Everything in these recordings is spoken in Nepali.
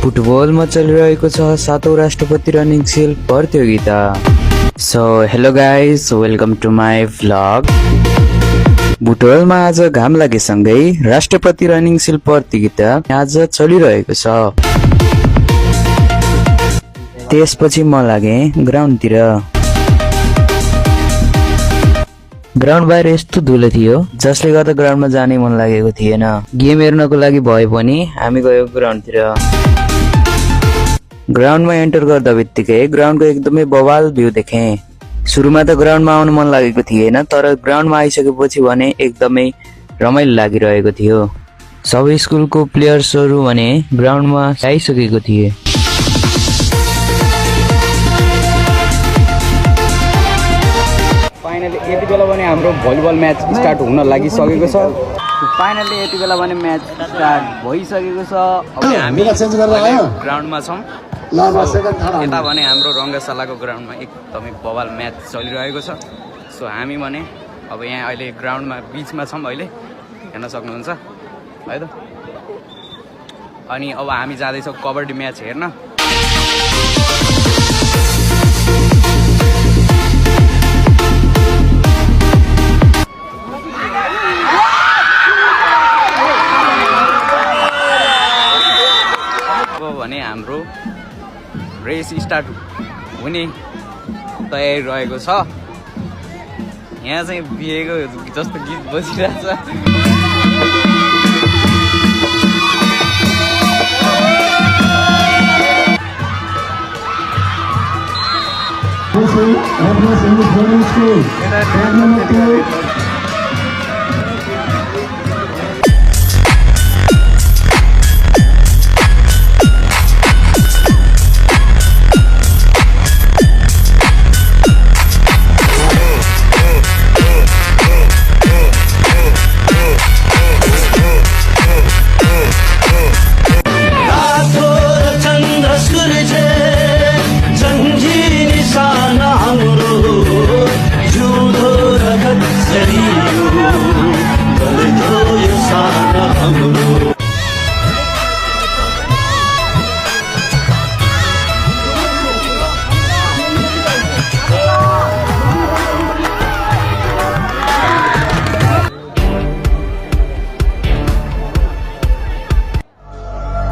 फुटबलमा चलिरहेको छ 7औं राष्ट्रपति रनिङ सिल प्रतियोगिता। So hello guys, welcome to my vlog. बुटवलमा आज घाम लागेसँगै राष्ट्रपति रनिङ सिल प्रतियोगिता आज चलिरहेको छ। त्यसपछि म लागे ग्राउन्डतिर। ग्राउन्ड बाहिर यस्तो धुलो थियो जसले गर्दा ग्राउन्डमा जानै मन लागेको थिएन। गेम हेर्नको लागि भए पनि हामी गयो ग्राउन्डतिर। ग्राउन्डमा एन्टर गर्दा बित्तिकै ग्राउन्डको एकदमै बवाल भ्यू देखे। सुरुमा त ग्राउन्डमा आउनु मन लागेको थिएन, तर ग्राउन्डमा आइसकेपछि भने एकदमै रमाइलो लागिरहेको थियो। सबै स्कुलको प्लेयर्सहरू भने ग्राउन्डमा आइसकेको थिए। फाइनली यति बेला भने हाम्रो भलिबल म्याच स्टार्ट हुन लागिसकेको छ। फाइनली यति बेला भने म्याच स्टार्ट भइसकेको छ। अब हामी ग्राउन्डमा छौँ। यता भने हाम्रो रङ्गशालाको ग्राउन्डमा एकदमै बवाल म्याच चलिरहेको छ। सो हामी भने अब यहाँ अहिले ग्राउन्डमा बिचमा छौँ, अहिले हेर्न सक्नुहुन्छ है त। अनि अब हामी जाँदैछौँ कबड्डी म्याच हेर्न। भने हाम्रो रेस स्टार्ट हुने तयारी रहेको छ। यहाँ चाहिँ बिहेको जस्तो गीत बजिरहेछ।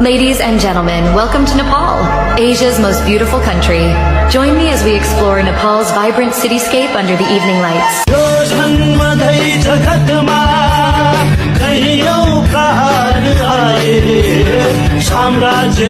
Ladies and gentlemen, welcome to Nepal, Asia's most beautiful country. Join me as we explore Nepal's vibrant cityscape under the evening lights.